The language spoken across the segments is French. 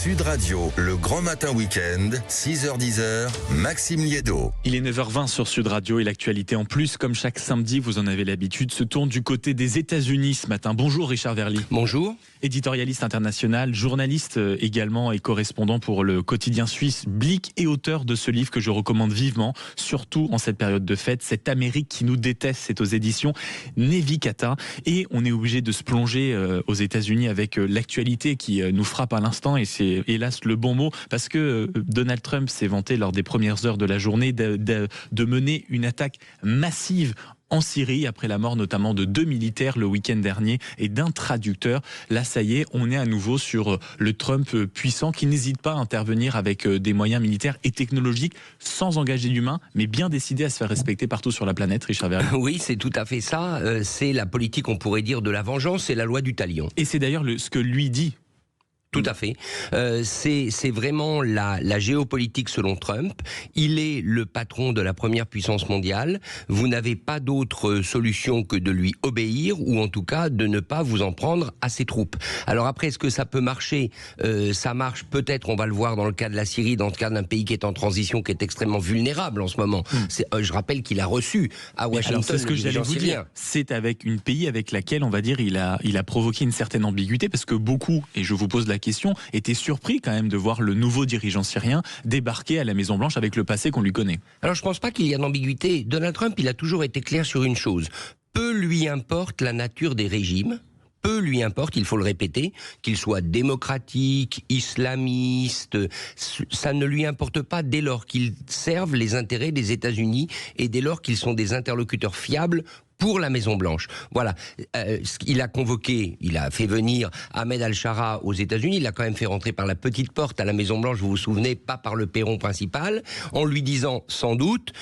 Sud Radio, le grand matin week-end, 6h-10h, Maxime Liédo. Il est 9h20 sur Sud Radio et l'actualité en plus, comme chaque samedi, vous en avez l'habitude, se tourne du côté des États-Unis ce matin. Bonjour Richard Verly. Bonjour. Éditorialiste international, journaliste également et correspondant pour le quotidien suisse Blick et auteur de ce livre que je recommande vivement, surtout en cette période de fête, cette Amérique qui nous déteste, c'est aux éditions Nevikata. Et on est obligé de se plonger aux États-Unis avec l'actualité qui nous frappe à l'instant et c'est hélas le bon mot parce que Donald Trump s'est vanté lors des premières heures de la journée de mener une attaque massive en Syrie, après la mort notamment de 2 militaires le week-end dernier et d'un traducteur. Là, ça y est, on est à nouveau sur le Trump puissant qui n'hésite pas à intervenir avec des moyens militaires et technologiques sans engager d'humains, mais bien décidé à se faire respecter partout sur la planète, Richard Verly. Oui, c'est tout à fait ça. C'est la politique, on pourrait dire, de la vengeance, c'est la loi du talion. Et c'est d'ailleurs ce que lui dit. Tout à fait. C'est vraiment la géopolitique selon Trump. Il est le patron de la première puissance mondiale. Vous n'avez pas d'autre solution que de lui obéir ou en tout cas de ne pas vous en prendre à ses troupes. Alors après, est-ce que ça peut marcher ? Ça marche peut-être, on va le voir dans le cas de la Syrie, dans le cas d'un pays qui est en transition, qui est extrêmement vulnérable en ce moment. Je rappelle qu'il a reçu à Washington c'est ce que j'allais vous dire. C'est avec une pays avec laquelle, on va dire, il a provoqué une certaine ambiguïté parce que beaucoup, et je vous pose la question, était surpris quand même de voir le nouveau dirigeant syrien débarquer à la Maison-Blanche avec le passé qu'on lui connaît. Alors je pense pas qu'il y a d'ambiguïté. Donald Trump, il a toujours été clair sur une chose. Peu lui importe la nature des régimes. Peu lui importe, il faut le répéter, qu'il soit démocratique, islamiste, ça ne lui importe pas dès lors qu'ils servent les intérêts des États-Unis et dès lors qu'ils sont des interlocuteurs fiables pour la Maison-Blanche. Voilà. Il a convoqué, il a fait venir Ahmed Al-Shara aux États-Unis, il l'a quand même fait rentrer par la petite porte à la Maison-Blanche, vous vous souvenez, pas par le perron principal, en lui disant sans doute,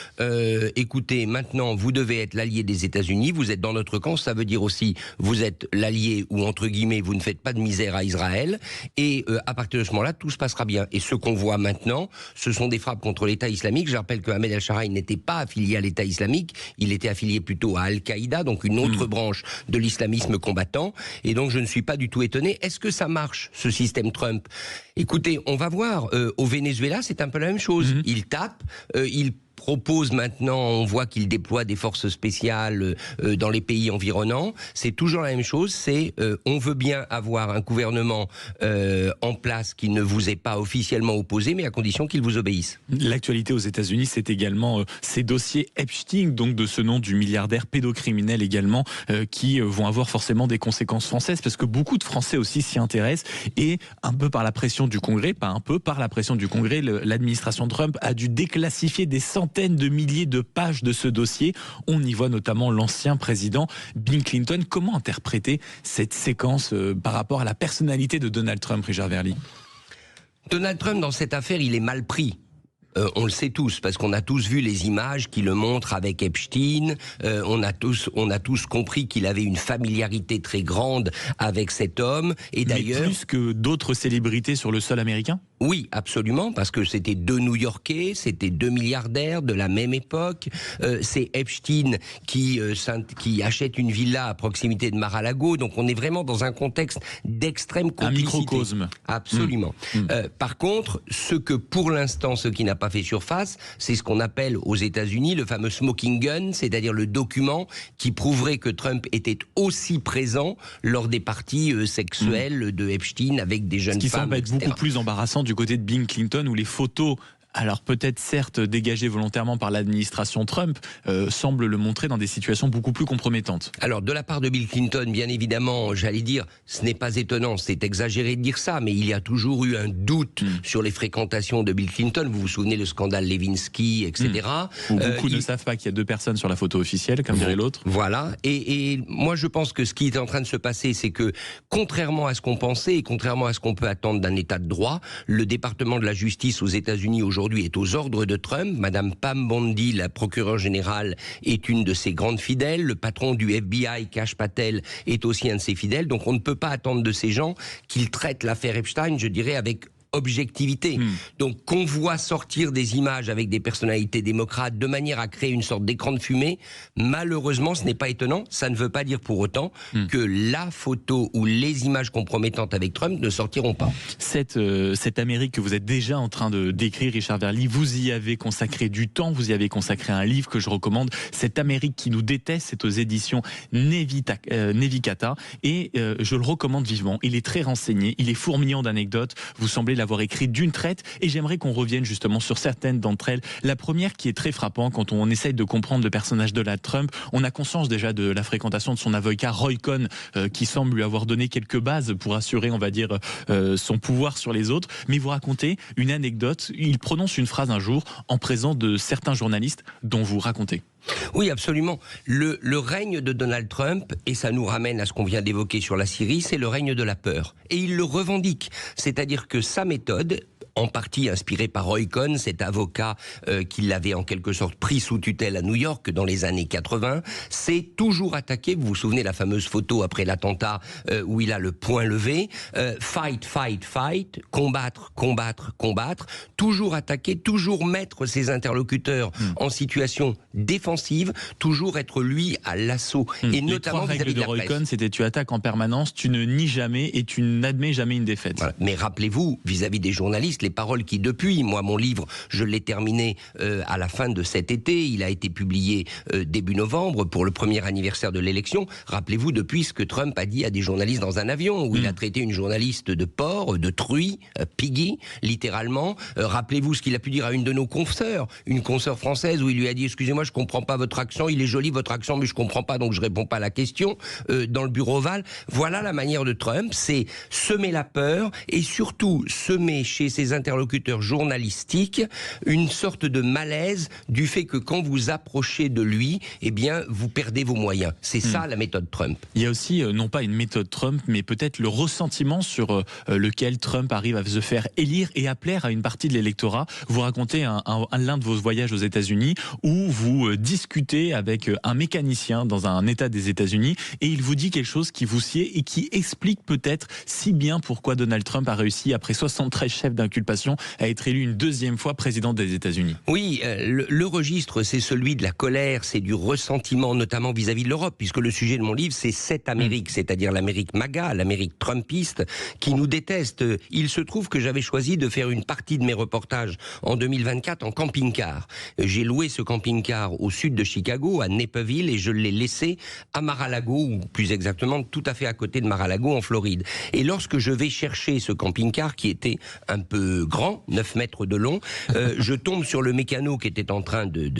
écoutez, maintenant vous devez être l'allié des États-Unis, vous êtes dans notre camp, ça veut dire aussi vous êtes l'allié ou entre guillemets vous ne faites pas de misère à Israël, et à partir de ce moment-là, tout se passera bien. Et ce qu'on voit maintenant, ce sont des frappes contre l'État islamique. Je rappelle que Ahmed Al-Shara, il n'était pas affilié à l'État islamique, il était affilié plutôt à Al-Qaïda, donc une autre branche de l'islamisme combattant, et donc je ne suis pas du tout étonné. Est-ce que ça marche, ce système Trump ? Écoutez, on va voir. Au Venezuela, c'est un peu la même chose. Il tape, il propose maintenant, on voit qu'il déploie des forces spéciales dans les pays environnants. C'est toujours la même chose, c'est on veut bien avoir un gouvernement en place qui ne vous est pas officiellement opposé, mais à condition qu'il vous obéisse. L'actualité aux États-Unis, c'est également ces dossiers Epstein, donc de ce nom du milliardaire pédocriminel également, qui vont avoir forcément des conséquences françaises, parce que beaucoup de Français aussi s'y intéressent, et un peu par la pression du Congrès, pas un peu, par la pression du Congrès, l'administration Trump a dû déclassifier des centaines de milliers de pages de ce dossier. On y voit notamment l'ancien président Bill Clinton. Comment interpréter cette séquence par rapport à la personnalité de Donald Trump, Richard Verly ? Donald Trump, dans cette affaire, il est mal pris. On le sait tous, parce qu'on a tous vu les images qui le montrent avec Epstein. On a tous compris qu'il avait une familiarité très grande avec cet homme. Et d'ailleurs, mais plus que d'autres célébrités sur le sol américain ? Oui, absolument, parce que c'était 2 New-Yorkais, c'était 2 milliardaires de la même époque. C'est Epstein qui achète une villa à proximité de Mar-a-Lago. Donc on est vraiment dans un contexte d'extrême complicité. Un microcosme. Absolument. Par contre, ce qui n'a pas fait surface, c'est ce qu'on appelle aux États-Unis le fameux smoking gun, c'est-à-dire le document qui prouverait que Trump était aussi présent lors des parties sexuelles de Epstein avec des jeunes femmes. Ce qui semble être beaucoup plus embarrassant du côté de Bill Clinton, où les photos, alors peut-être certes dégagées volontairement par l'administration Trump, semblent le montrer dans des situations beaucoup plus compromettantes. Alors de la part de Bill Clinton, bien évidemment, j'allais dire, ce n'est pas étonnant, c'est exagéré de dire ça, mais il y a toujours eu un doute sur les fréquentations de Bill Clinton. Vous vous souvenez le scandale Lewinsky, etc. Beaucoup ne savent pas qu'il y a 2 personnes sur la photo officielle, comme dirait l'autre. Voilà, et moi je pense que ce qui est en train de se passer, c'est que contrairement à ce qu'on pensait et contrairement à ce qu'on peut attendre d'un état de droit, le département de la justice aux États-Unis aujourd'hui est aux ordres de Trump. Madame Pam Bondi, la procureure générale, est une de ses grandes fidèles. Le patron du FBI, Kash Patel, est aussi un de ses fidèles. Donc on ne peut pas attendre de ces gens qu'ils traitent l'affaire Epstein, je dirais, avec objectivité. Donc qu'on voit sortir des images avec des personnalités démocrates de manière à créer une sorte d'écran de fumée, malheureusement ce n'est pas étonnant. Ça ne veut pas dire pour autant que la photo ou les images compromettantes avec Trump ne sortiront pas. Cette Amérique que vous êtes déjà en train de décrire, Richard Verly, vous y avez consacré du temps, vous y avez consacré un livre que je recommande, Cette Amérique qui nous déteste, c'est aux éditions Nevicata, et je le recommande vivement. Il est très renseigné, il est fourmillant d'anecdotes, vous semblez l'avoir écrit d'une traite, et j'aimerais qu'on revienne justement sur certaines d'entre elles. La première qui est très frappante, quand on essaye de comprendre le personnage de Donald Trump, on a conscience déjà de la fréquentation de son avocat Roy Cohn, qui semble lui avoir donné quelques bases pour assurer, on va dire, son pouvoir sur les autres, mais vous racontez une anecdote, il prononce une phrase un jour en présence de certains journalistes dont vous racontez. Oui, absolument. Le règne de Donald Trump, et ça nous ramène à ce qu'on vient d'évoquer sur la Syrie, c'est le règne de la peur. Et il le revendique. C'est-à-dire que sa méthode, en partie inspiré par Roy Cohn, cet avocat qui l'avait en quelque sorte pris sous tutelle à New York dans les années 80, c'est toujours attaqué. Vous vous souvenez la fameuse photo après l'attentat où il a le poing levé, fight, fight, fight, combattre, combattre, combattre, toujours attaquer, toujours mettre ses interlocuteurs en situation défensive, toujours être lui à l'assaut, et notamment vis-à-vis de la presse. Roy Cohn, c'était tu attaques en permanence, tu ne nies jamais et tu n'admets jamais une défaite. Voilà. Mais rappelez-vous, vis-à-vis des journalistes, les paroles qui depuis, moi mon livre, je l'ai terminé à la fin de cet été, il a été publié début novembre pour le premier anniversaire de l'élection. Rappelez-vous depuis ce que Trump a dit à des journalistes dans un avion, où il a traité une journaliste de porc, de truie, piggy, littéralement. Rappelez-vous ce qu'il a pu dire à une de nos consoeurs, une consoeur française, où il lui a dit « Excusez-moi, je comprends pas votre accent, il est joli votre accent, mais je comprends pas, donc je réponds pas à la question. » Dans le bureau ovale, voilà la manière de Trump, c'est semer la peur, et surtout semer chez ses interlocuteurs journalistiques une sorte de malaise du fait que quand vous approchez de lui, eh bien, vous perdez vos moyens. C'est ça la méthode Trump. Il y a aussi, non pas une méthode Trump, mais peut-être le ressentiment sur lequel Trump arrive à se faire élire et à plaire à une partie de l'électorat. Vous racontez l'un de vos voyages aux États-Unis où vous discutez avec un mécanicien dans un État des États-Unis et il vous dit quelque chose qui vous sied et qui explique peut-être si bien pourquoi Donald Trump a réussi, après 73 chefs d'inculpation, à être élu une deuxième fois président des États-Unis. Oui, le registre, c'est celui de la colère, c'est du ressentiment, notamment vis-à-vis de l'Europe, puisque le sujet de mon livre, c'est cette Amérique, c'est-à-dire l'Amérique MAGA, l'Amérique trumpiste, qui nous déteste. Il se trouve que j'avais choisi de faire une partie de mes reportages en 2024 en camping-car. J'ai loué ce camping-car au sud de Chicago, à Naperville, et je l'ai laissé à Mar-a-Lago, ou plus exactement tout à fait à côté de Mar-a-Lago, en Floride. Et lorsque je vais chercher ce camping-car, qui était un peu grand, 9 mètres de long, je tombe sur le mécano qui était en train de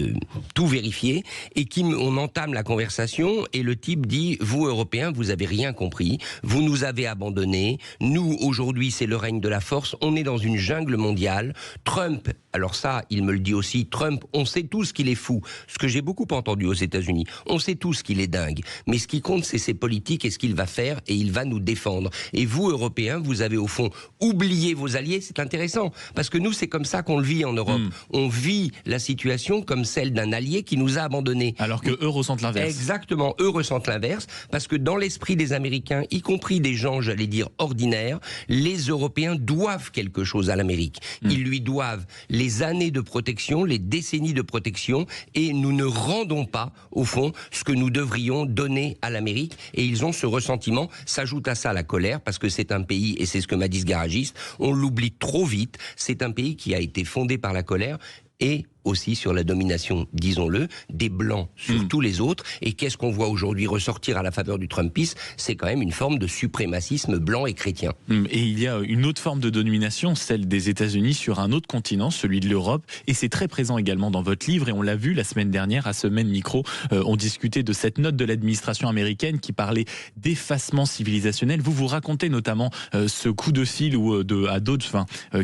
tout vérifier, et on entame la conversation, et le type dit « Vous, Européens, vous avez rien compris, vous nous avez abandonnés, nous, aujourd'hui, c'est le règne de la force, on est dans une jungle mondiale, Trump, alors ça, il me le dit aussi, Trump, on sait tous qu'il est fou, ce que j'ai beaucoup entendu aux États-Unis, on sait tous qu'il est dingue, mais ce qui compte, c'est ses politiques et ce qu'il va faire, et il va nous défendre. Et vous, Européens, vous avez au fond oublié vos alliés, c'est intéressant, parce que nous, c'est comme ça qu'on le vit en Europe. On vit la situation comme celle d'un allié qui nous a abandonnés. Alors que eux ressentent l'inverse. Exactement, eux ressentent l'inverse, parce que dans l'esprit des Américains, y compris des gens, j'allais dire, ordinaires, les Européens doivent quelque chose à l'Amérique. Ils lui doivent les années de protection, les décennies de protection, et nous ne rendons pas, au fond, ce que nous devrions donner à l'Amérique, et ils ont ce ressentiment. S'ajoute à ça la colère, parce que c'est un pays, et c'est ce que m'a dit ce garagiste, on l'oublie trop vite, c'est un pays qui a été fondé par la colère, et aussi sur la domination, disons-le, des Blancs sur tous les autres. Et qu'est-ce qu'on voit aujourd'hui ressortir à la faveur du Trumpisme? C'est quand même une forme de suprémacisme blanc et chrétien. Et il y a une autre forme de domination, celle des États-Unis sur un autre continent, celui de l'Europe. Et c'est très présent également dans votre livre. Et on l'a vu la semaine dernière, à ce même micro, on discutait de cette note de l'administration américaine qui parlait d'effacement civilisationnel. Vous racontez notamment ce coup de fil où à Dodge,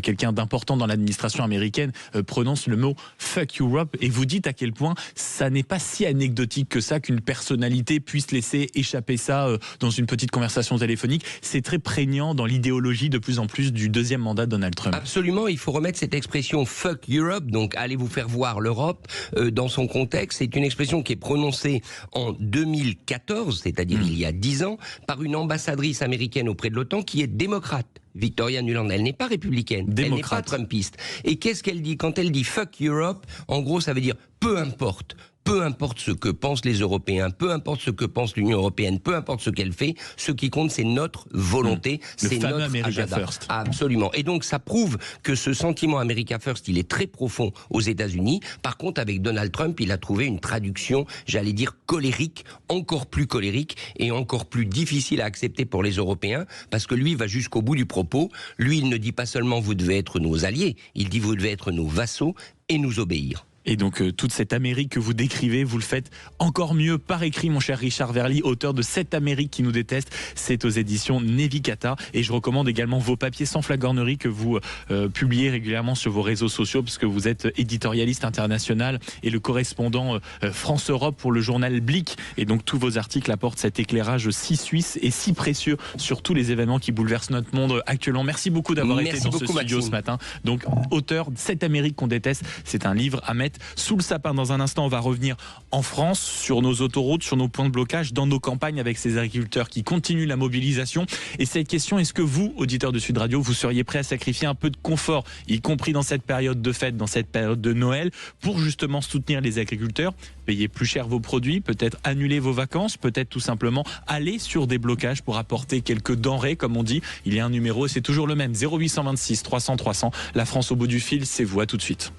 quelqu'un d'important dans l'administration américaine prononce le mot Fuck Europe, et vous dites à quel point ça n'est pas si anecdotique que ça qu'une personnalité puisse laisser échapper ça dans une petite conversation téléphonique. C'est très prégnant dans l'idéologie de plus en plus du deuxième mandat de Donald Trump. Absolument, il faut remettre cette expression Fuck Europe, donc allez vous faire voir l'Europe, dans son contexte. C'est une expression qui est prononcée en 2014, c'est-à-dire il y a 10 ans, par une ambassadrice américaine auprès de l'OTAN qui est démocrate. Victoria Nuland, elle n'est pas républicaine, Démocrate. elle n'est pas trumpiste. Et qu'est-ce qu'elle dit? Quand elle dit fuck Europe, en gros ça veut dire peu importe ce que pensent les Européens, peu importe ce que pense l'Union européenne, peu importe ce qu'elle fait, ce qui compte c'est notre volonté, c'est fameux notre America agenda. First. Absolument. Et donc ça prouve que ce sentiment America First, il est très profond aux États-Unis. Par contre, avec Donald Trump, il a trouvé une traduction, j'allais dire colérique, encore plus colérique et encore plus difficile à accepter pour les Européens, parce que lui va jusqu'au bout du propos. Lui, il ne dit pas seulement vous devez être nos alliés, il dit vous devez être nos vassaux et nous obéir. Et donc toute cette Amérique que vous décrivez, vous le faites encore mieux par écrit, mon cher Richard Verly, auteur de Cette Amérique qui nous déteste. C'est aux éditions Nevicata. Et je recommande également vos papiers sans flagornerie que vous publiez régulièrement sur vos réseaux sociaux, parce que vous êtes éditorialiste international et le correspondant France-Europe pour le journal Blick. Et donc tous vos articles apportent cet éclairage si suisse et si précieux sur tous les événements qui bouleversent notre monde actuellement. Merci beaucoup d'avoir été dans ce studio Maxime. ce matin. Donc auteur de Cette Amérique qu'on déteste, c'est un livre à mettre sous le sapin. Dans un instant, on va revenir en France, sur nos autoroutes, sur nos points de blocage, dans nos campagnes avec ces agriculteurs qui continuent la mobilisation. Et cette question, est-ce que vous, auditeurs de Sud Radio, vous seriez prêts à sacrifier un peu de confort, y compris dans cette période de fête, dans cette période de Noël, pour justement soutenir les agriculteurs, payer plus cher vos produits, peut-être annuler vos vacances, peut-être tout simplement aller sur des blocages pour apporter quelques denrées, comme on dit. Il y a un numéro et c'est toujours le même, 0826 300 300. La France au bout du fil, c'est vous. À tout de suite.